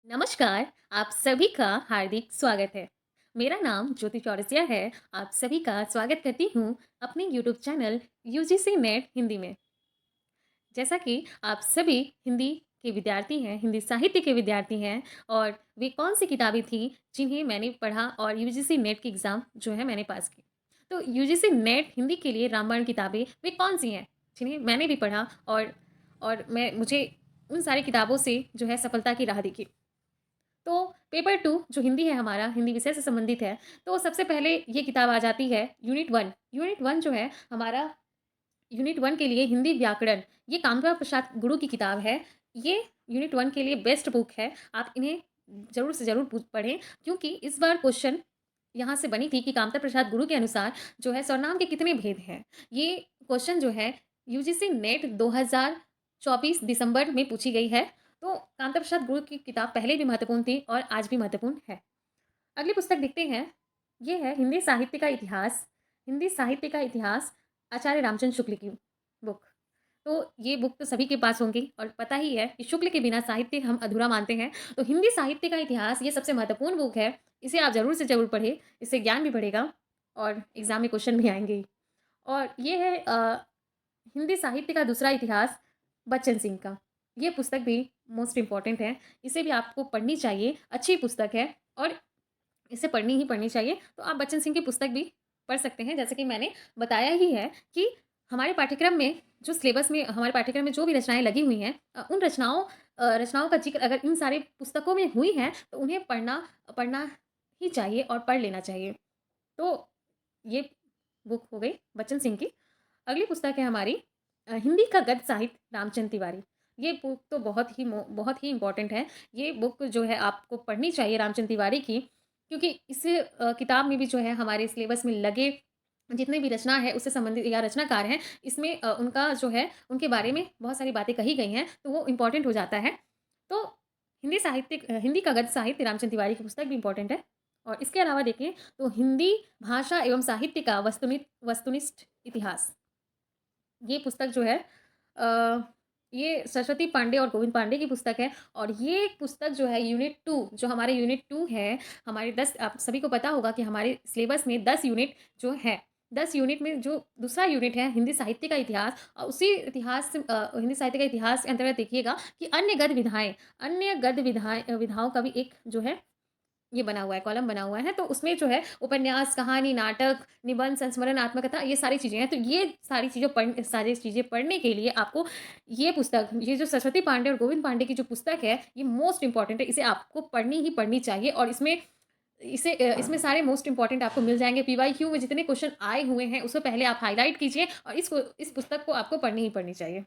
नमस्कार, आप सभी का हार्दिक स्वागत है। मेरा नाम ज्योति चौरसिया है। आप सभी का स्वागत करती हूँ अपने YouTube channel UGC net Hindi में। जैसा कि आप सभी हिंदी के विद्यार्थी हैं, हिंदी साहित्य के विद्यार्थी हैं और वे कौन-सी किताबें थी जिन्हें मैंने पढ़ा और यूजीसी नेट की एग्ज़ाम जो है मैंने पास की। तो यूजीसी नेट हिंदी के लिए रामायण किताबें वे कौन-सी हैं जिन्हें मैंने भी पढ़ा और मैं मुझे उन सारी किताबों से जो है सफलता की राह दिखी। तो पेपर 2 जो हिंदी है हमारा, हिंदी विषय से संबंधित है, तो सबसे पहले ये किताब आ जाती है यूनिट 1। यूनिट 1 जो है हमारा यूनिट 1 के लिए हिंदी व्याकरण, ये कामरा प्रसाद गुरु की किताब है। ये यूनिट 1 के लिए बेस्ट बुक है। आप इन्हें ज़रूर से ज़रूर पढ़ें क्योंकि इस बार क्वेश्चन यहाँ से बनी थी कि कामता प्रसाद गुरु के अनुसार जो है सर्वनाम के कितने भेद हैं? ये क्वेश्चन जो है यूजीसी नेट 2024 दिसंबर में पूछी गई है। तो कामता प्रसाद गुरु की किताब पहले भी महत्वपूर्ण थी और आज भी महत्वपूर्ण है। अगली पुस्तक देखते हैं, ये है हिंदी साहित्य का इतिहास। हिंदी साहित्य का इतिहास आचार्य रामचंद्र शुक्ल की बुक। तो ये बुक तो सभी के पास होंगी और पता ही है कि शुक्ल के बिना साहित्य हम अधूरा मानते हैं। तो हिंदी साहित्य का इतिहास ये सबसे महत्वपूर्ण बुक है। इसे आप ज़रूर से ज़रूर पढ़ें, इससे ज्ञान भी बढ़ेगा और एग्ज़ाम में क्वेश्चन भी आएँगे ही। और ये है हिंदी साहित्य का दूसरा इतिहास बच्चन सिंह का। ये पुस्तक भी मोस्ट इम्पोर्टेंट है। इसे भी आपको पढ़नी चाहिए, अच्छी पुस्तक है और इसे पढ़नी ही पढ़नी चाहिए। तो आप बच्चन सिंह की पुस्तक भी पढ़ सकते हैं। जैसे कि मैंने बताया ही है कि हमारे पाठ्यक्रम में जो सिलेबस में हमारे पाठ्यक्रम में जो भी रचनाएँ लगी हुई हैं उन रचनाओं का ज़िक्र अगर इन सारी पुस्तकों में हुई है तो उन्हें पढ़ना पढ़ना ही चाहिए और पढ़ लेना चाहिए। तो ये बुक हो गई बच्चन सिंह की। अगली पुस्तक है हमारी हिंदी का गद्य साहित्य रामचंद्र तिवारी। ये बुक तो बहुत ही इम्पोर्टेंट है। ये बुक जो है आपको पढ़नी चाहिए रामचंद्र तिवारी की क्योंकि इस किताब में भी जो है हमारे सिलेबस में लगे जितने भी रचना है उससे संबंधित या रचनाकार हैं इसमें उनका जो है उनके बारे में बहुत सारी बातें कही गई हैं तो वो इम्पोर्टेंट हो जाता है। तो हिंदी का गद्य साहित्य रामचंद्र तिवारी की पुस्तक भी इम्पोर्टेंट है। और इसके अलावा देखें तो हिंदी भाषा एवं साहित्य का वस्तुनिष्ठ इतिहास। ये पुस्तक जो है अ, ये सरस्वती पांडे और गोविंद पांडे की पुस्तक है और ये पुस्तक जो है यूनिट 2 जो हमारे यूनिट 2 है, हमारे 10 आप सभी को पता होगा कि हमारे सिलेबस में 10 यूनिट जो है, 10 यूनिट में जो दूसरा यूनिट है हिंदी साहित्य का इतिहास उसी हिंदी साहित्य का इतिहास के अंतर्गत देखिएगा कि अन्य गद्य विधाओं का भी एक जो है ये बना हुआ है, कॉलम बना हुआ है, तो उसमें जो है उपन्यास, कहानी, नाटक, निबंध, संस्मरण, आत्मकथा ये सारी चीज़ें हैं। तो ये सारी चीज़ें पढ़ने के लिए आपको ये पुस्तक, ये जो सरस्वती पांडे और गोविंद पांडे की जो पुस्तक है, ये मोस्ट इम्पोर्टेंट है। इसे आपको पढ़नी ही पढ़नी चाहिए और इसमें सारे मोस्ट इम्पोर्टेंट आपको मिल जाएँगे। पीवाईक्यू में जितने क्वेश्चन आए हुए हैं, उसको पहले आप हाइलाइट कीजिए और इस पुस्तक को आपको पढ़नी ही पढ़नी चाहिए।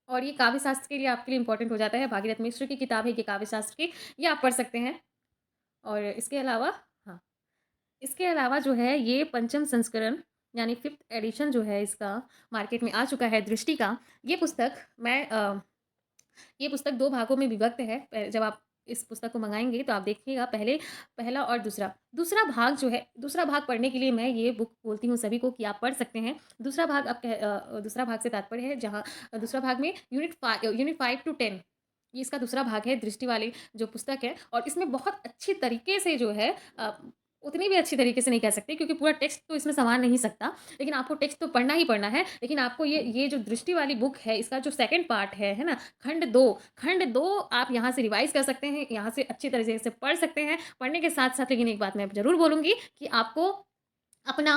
और ये काव्य शास्त्र के लिए आपके लिए इम्पोर्टेंट हो जाता है। भागीरथ मिश्र की किताब है ये काव्य शास्त्र की, ये आप पढ़ सकते हैं। और इसके अलावा हाँ, इसके अलावा जो है ये पंचम संस्करण यानी 5th एडिशन जो है इसका मार्केट में आ चुका है दृष्टि का। ये पुस्तक ये पुस्तक 2 भागों में विभक्त है। जब आप इस पुस्तक को मँगाएँगे तो आप देखिएगा पहले पहला और दूसरा। दूसरा भाग पढ़ने के लिए मैं ये बुक बोलती हूँ सभी को कि आप पढ़ सकते हैं। दूसरा भाग से तात्पर्य है जहाँ दूसरा भाग में यूनिट 5 टू 10 ये इसका दूसरा भाग है दृष्टि वाली जो पुस्तक है और इसमें बहुत अच्छी तरीके से जो है उतनी भी अच्छी तरीके से नहीं कह सकते क्योंकि पूरा टेक्स्ट तो इसमें समा नहीं सकता। लेकिन आपको टेक्स्ट तो पढ़ना ही पढ़ना है। लेकिन आपको ये जो दृष्टि वाली बुक है इसका जो सेकंड पार्ट है ना? खंड 2 आप यहाँ से रिवाइज़ कर सकते हैं, यहाँ से अच्छी तरीके से पढ़ सकते हैं। पढ़ने के साथ-साथ लेकिन एक बात मैं ज़रूर बोलूँगी कि आपको अपना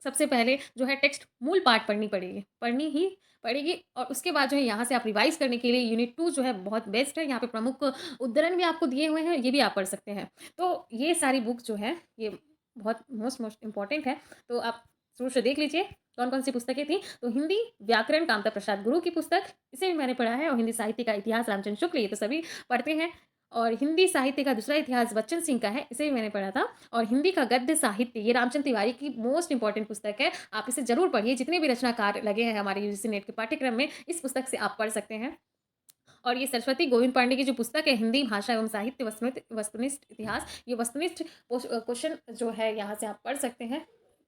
सबसे पहले जो है टेक्स्ट मूल पाठ पढ़नी ही पड़ेगी और उसके बाद जो है यहाँ से आप रिवाइज़ करने के लिए यूनिट 2 जो है बहुत बेस्ट है। यहाँ पे प्रमुख उद्धरण भी आपको दिए हुए हैं, ये भी आप पढ़ सकते हैं। तो ये सारी बुक जो है ये बहुत मोस्ट इम्पोर्टेंट है। तो आप शुरू से देख लीजिए कौन-कौन सी पुस्तकें थी। तो हिंदी व्याकरण कामता प्रसाद गुरु की पुस्तक, इसे भी मैंने पढ़ा है और हिंदी साहित्य का इतिहास रामचंद्र शुक्ल ये तो सभी पढ़ते हैं। और हिंदी साहित्य का दूसरा इतिहास बच्चन सिंह का है, इसे भी मैंने पढ़ा था। और हिंदी का गद्य साहित्य ये रामचंद्र तिवारी की मोस्ट इम्पोर्टेंट पुस्तक है। आप इसे ज़रूर पढ़िए, जितने भी रचनाकार लगे हैं हमारे यूजीसी नेट के पाठ्यक्रम में, इस पुस्तक से आप पढ़ सकते हैं। और ये सरस्वती गोविंद पांडे की जो पुस्तक है हिंदी भाषा एवं साहित्य वस्तुनिष्ठ इतिहास, ये वस्तुनिष्ठ क्वेश्चन जो है यहाँ से आप पढ़ सकते हैं।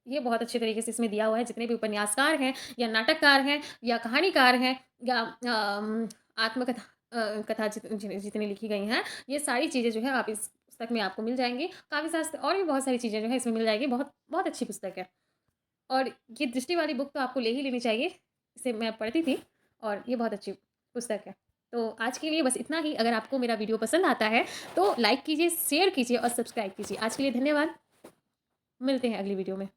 ये बहुत अच्छे तरीके से इसमें दिया हुआ है, जितने भी उपन्यासकार हैं या नाटककार हैं या कहानीकार हैं या आत्मकथा कथा जितनी लिखी गई हैं, ये सारी चीज़ें जो है आप इस पुस्तक में आपको मिल जाएँगी। काव्यशास्त्र और भी बहुत सारी चीज़ें जो है इसमें मिल जाएगी। बहुत बहुत अच्छी पुस्तक है। और ये दृष्टि वाली बुक तो आपको ले ही लेनी चाहिए। इसे मैं पढ़ती थी और ये बहुत अच्छी पुस्तक है। तो आज के लिए बस इतना ही। अगर आपको मेरा वीडियो पसंद आता है तो लाइक कीजिए, शेयर कीजिए और सब्सक्राइब कीजिए। आज के लिए धन्यवाद। मिलते हैं अगली वीडियो में।